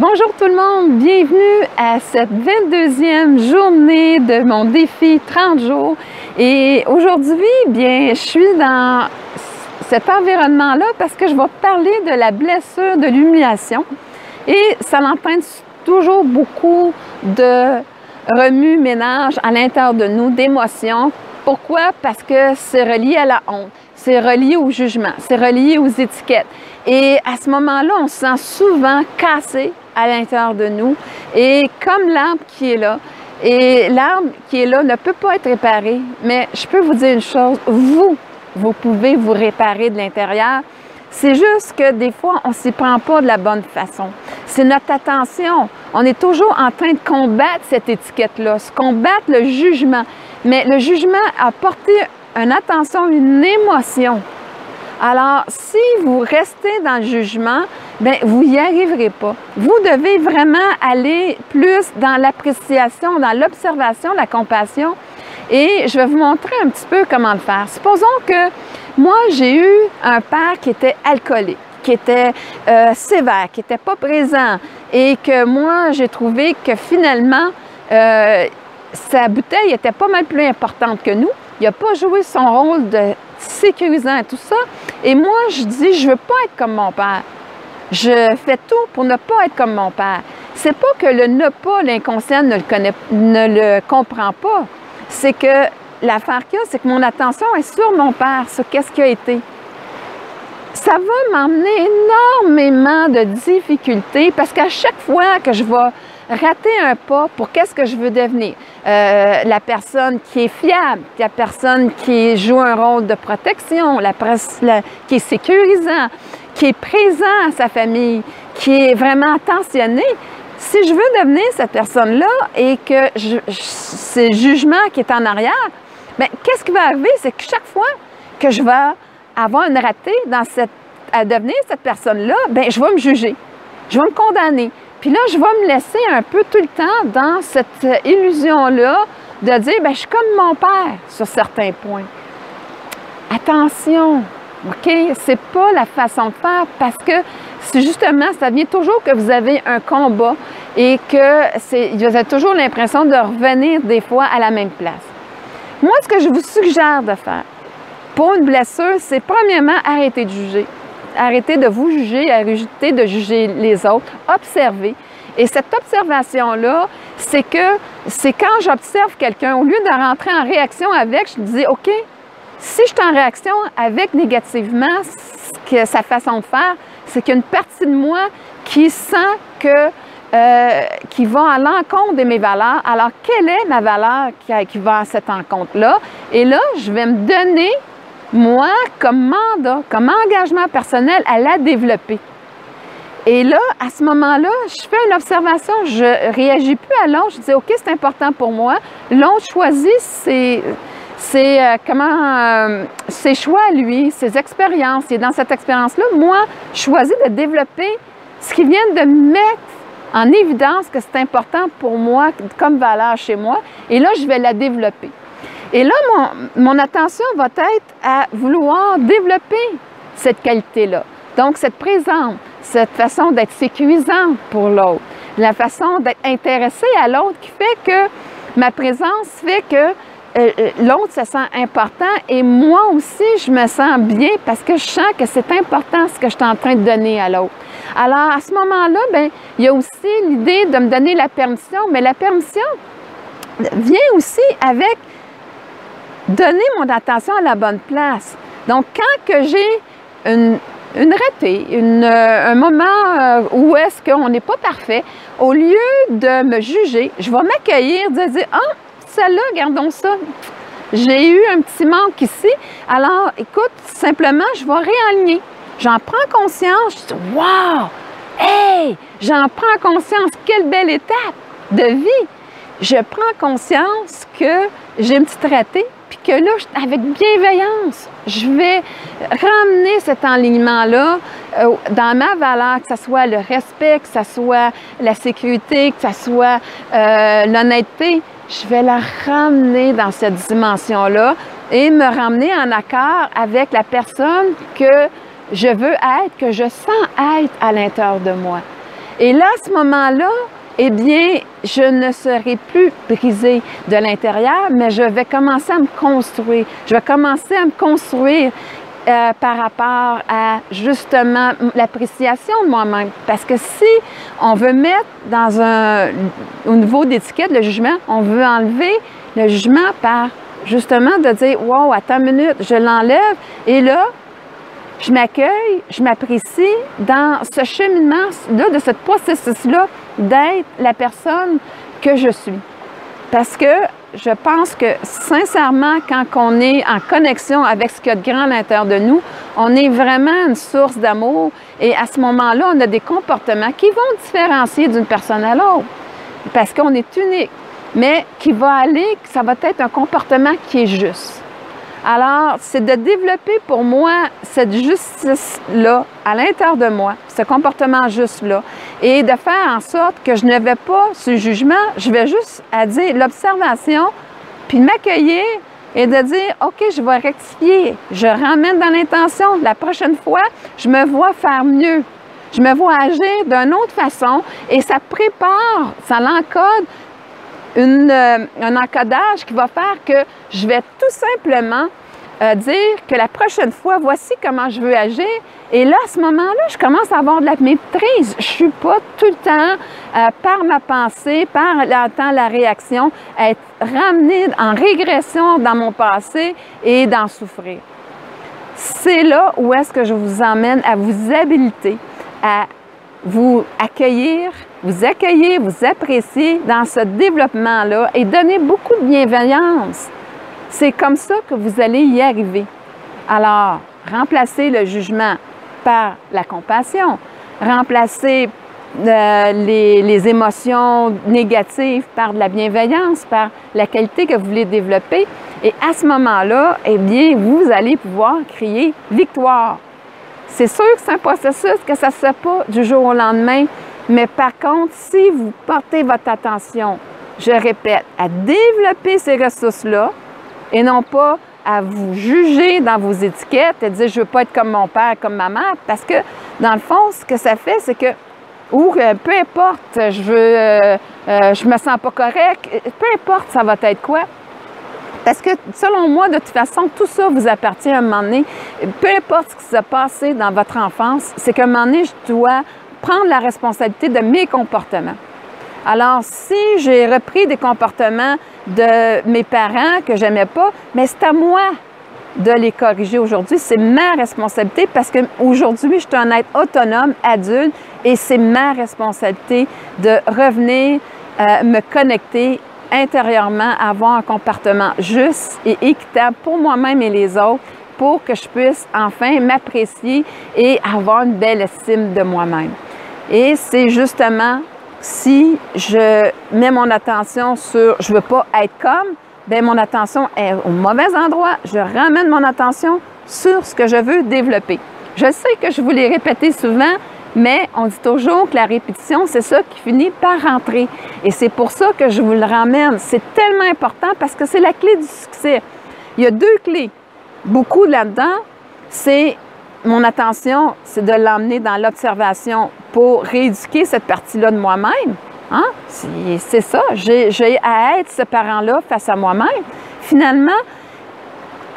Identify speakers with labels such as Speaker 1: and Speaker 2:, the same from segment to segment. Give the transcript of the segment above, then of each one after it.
Speaker 1: Bonjour tout le monde, bienvenue à cette 22e journée de mon défi 30 jours. Et aujourd'hui, bien, je suis dans cet environnement-là parce que je vais parler de la blessure de l'humiliation. Et ça entraîne toujours beaucoup de remue-ménage à l'intérieur de nous, d'émotions. Pourquoi? Parce que c'est relié à la honte, c'est relié au jugement, c'est relié aux étiquettes. Et à ce moment-là, on se sent souvent cassé à l'intérieur de nous. Et comme l'arbre qui est là, et l'arbre qui est là ne peut pas être réparé, mais je peux vous dire une chose, vous pouvez vous réparer de l'intérieur. C'est juste que des fois, on ne s'y prend pas de la bonne façon. C'est notre attention. On est toujours en train de combattre cette étiquette-là, combattre le jugement. Mais le jugement a porté une attention, une émotion. Alors, si vous restez dans le jugement, bien, vous n'y arriverez pas. Vous devez vraiment aller plus dans l'appréciation, dans l'observation, la compassion. Et je vais vous montrer un petit peu comment le faire. Supposons que moi, j'ai eu un père qui était alcoolique, qui était sévère, qui n'était pas présent et que moi, j'ai trouvé que finalement, sa bouteille était pas mal plus importante que nous. Il n'a pas joué son rôle de sécurisant et tout ça. Et moi, je dis, je veux pas être comme mon père. Je fais tout pour ne pas être comme mon père. C'est pas que le ne pas, l'inconscient ne le comprend pas. C'est que l'affaire qu'il y a, c'est que mon attention est sur mon père, sur qu'est-ce qu'il a été. Ça va m'emmener énormément de difficultés parce qu'à chaque fois que je vais rater un pas pour qu'est-ce que je veux devenir, la personne qui est fiable, la personne qui joue un rôle de protection, qui est sécurisant, qui est présent à sa famille, qui est vraiment attentionné. Si je veux devenir cette personne-là et que c'est le jugement qui est en arrière, bien, qu'est-ce qui va arriver? C'est que chaque fois que je vais avoir une ratée à devenir cette personne-là, bien, je vais me juger, je vais me condamner. Puis là, je vais me laisser un peu tout le temps dans cette illusion-là de dire, bien, je suis comme mon père sur certains points. Attention, OK? C'est pas la façon de faire parce que c'est justement, ça vient toujours que vous avez un combat et que vous avez toujours l'impression de revenir des fois à la même place. Moi, ce que je vous suggère de faire pour une blessure, c'est premièrement arrêter de juger. Arrêtez de vous juger, arrêtez de juger les autres, observez. Et cette observation-là, c'est quand j'observe quelqu'un, au lieu de rentrer en réaction avec, je me dis, OK, si je suis en réaction avec négativement sa façon de faire, c'est qu'il y a une partie de moi qui sent qui va à l'encontre de mes valeurs. Alors, quelle est ma valeur qui va à cette encontre-là? Et là, je vais me donner moi, comme mandat, comme engagement personnel, à la développer. Et là, à ce moment-là, je fais une observation, je ne réagis plus à l'autre, je dis, OK, c'est important pour moi. L'autre choisit ses choix, lui, ses expériences. Et dans cette expérience-là, moi, je choisis de développer ce qui vient de mettre en évidence que c'est important pour moi comme valeur chez moi. Et là, je vais la développer. Et là, mon attention va être à vouloir développer cette qualité-là. Donc, cette présence, cette façon d'être sécurisante pour l'autre, la façon d'être intéressée à l'autre qui fait que ma présence fait que l'autre se sent important et moi aussi, je me sens bien parce que je sens que c'est important ce que je suis en train de donner à l'autre. Alors, à ce moment-là, bien, il y a aussi l'idée de me donner la permission, mais la permission vient aussi avec donner mon attention à la bonne place. Donc, quand que j'ai une ratée, un moment où est-ce qu'on n'est pas parfait, au lieu de me juger, je vais m'accueillir, de dire « Ah, celle-là, gardons ça. J'ai eu un petit manque ici. Alors, écoute, simplement, je vais réaligner. J'en prends conscience. Je dis « Wow! Hey! J'en prends conscience. Quelle belle étape de vie! » Je prends conscience que j'ai une petite ratée puis que là, avec bienveillance, je vais ramener cet enlignement-là dans ma valeur, que ce soit le respect, que ce soit la sécurité, que ce soit l'honnêteté. Je vais la ramener dans cette dimension-là et me ramener en accord avec la personne que je veux être, que je sens être à l'intérieur de moi. Et là, à ce moment-là, eh bien, je ne serai plus brisée de l'intérieur, mais je vais commencer à me construire. Je vais commencer à me construire par rapport à, justement, l'appréciation de moi-même. Parce que si on veut mettre au niveau d'étiquette, le jugement, on veut enlever le jugement par, justement, de dire « Wow, attends une minute, je l'enlève. » Et là, je m'accueille, je m'apprécie dans ce cheminement-là, de ce processus-là, d'être la personne que je suis. Parce que je pense que, sincèrement, quand on est en connexion avec ce qu'il y a de grand à l'intérieur de nous, on est vraiment une source d'amour. Et à ce moment-là, on a des comportements qui vont différencier d'une personne à l'autre. Parce qu'on est unique. Mais qui va aller, ça va être un comportement qui est juste. Alors, c'est de développer pour moi cette justice-là à l'intérieur de moi, ce comportement juste-là, et de faire en sorte que je ne vais pas sur le jugement, je vais juste à dire l'observation, puis m'accueillir et de dire « OK, je vais rectifier, je ramène dans l'intention, la prochaine fois, je me vois faire mieux, je me vois agir d'une autre façon » et ça prépare, ça l'encode un encodage qui va faire que je vais tout simplement dire que la prochaine fois, voici comment je veux agir. Et là, à ce moment-là, je commence à avoir de la maîtrise. Je ne suis pas tout le temps, par ma pensée, par la réaction, à être ramenée en régression dans mon passé et d'en souffrir. C'est là où est-ce que je vous emmène à vous habiliter, à vous accueillir, vous apprécier dans ce développement-là et donner beaucoup de bienveillance. C'est comme ça que vous allez y arriver. Alors, remplacez le jugement par la compassion, remplacez les émotions négatives par de la bienveillance, par la qualité que vous voulez développer. Et à ce moment-là, eh bien, vous allez pouvoir crier « victoire ». C'est sûr que c'est un processus, que ça ne se fait pas du jour au lendemain, mais par contre, si vous portez votre attention, je répète, à développer ces ressources-là et non pas à vous juger dans vos étiquettes et dire « je ne veux pas être comme mon père, comme ma mère », parce que dans le fond, ce que ça fait, c'est que, ou peu importe, je me sens pas correct, peu importe ça va être quoi. Parce que, selon moi, de toute façon, tout ça vous appartient à un moment donné. Peu importe ce qui s'est passé dans votre enfance, c'est qu'à un moment donné, je dois prendre la responsabilité de mes comportements. Alors, si j'ai repris des comportements de mes parents que j'aimais pas, mais c'est à moi de les corriger aujourd'hui. C'est ma responsabilité parce qu'aujourd'hui, je suis un être autonome, adulte, et c'est ma responsabilité de revenir me connecter intérieurement, avoir un comportement juste et équitable pour moi-même et les autres, pour que je puisse enfin m'apprécier et avoir une belle estime de moi-même. Et c'est justement, si je mets mon attention sur « je ne veux pas être comme », bien mon attention est au mauvais endroit. Je ramène mon attention sur ce que je veux développer. Je sais que je vous l'ai répété souvent, mais on dit toujours que la répétition, c'est ça qui finit par rentrer. Et c'est pour ça que je vous le ramène. C'est tellement important parce que c'est la clé du succès. Il y a deux clés. Beaucoup là-dedans, c'est mon attention, c'est de l'emmener dans l'observation pour rééduquer cette partie-là de moi-même. Hein? C'est ça. J'ai à être ce parent-là face à moi-même. Finalement,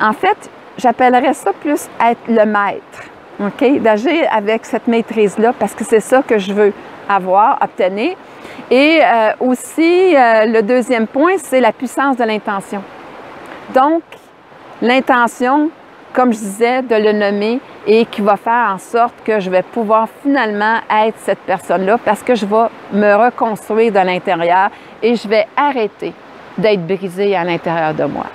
Speaker 1: en fait, j'appellerais ça plus être le maître. OK? D'agir avec cette maîtrise-là, parce que c'est ça que je veux avoir, obtenir. Et aussi, le deuxième point, c'est la puissance de l'intention. Donc, l'intention, comme je disais, de le nommer et qui va faire en sorte que je vais pouvoir finalement être cette personne-là parce que je vais me reconstruire de l'intérieur et je vais arrêter d'être brisée à l'intérieur de moi.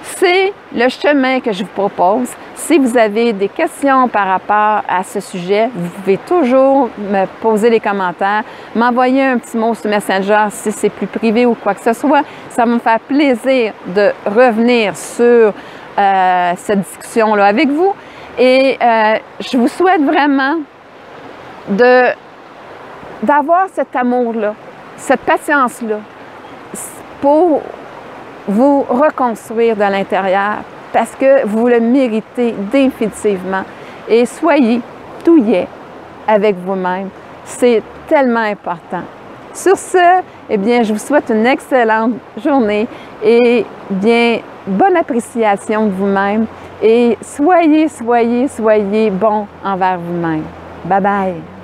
Speaker 1: C'est le chemin que je vous propose. Si vous avez des questions par rapport à ce sujet, vous pouvez toujours me poser les commentaires, m'envoyer un petit mot sur Messenger si c'est plus privé ou quoi que ce soit. Ça va me faire plaisir de revenir sur cette discussion-là avec vous. Et je vous souhaite vraiment d'avoir cet amour-là, cette patience-là pour vous reconstruire de l'intérieur parce que vous le méritez définitivement. Et soyez douillet avec vous-même. C'est tellement important. Sur ce, eh bien, je vous souhaite une excellente journée et bien, bonne appréciation de vous-même et soyez bon envers vous-même. Bye bye!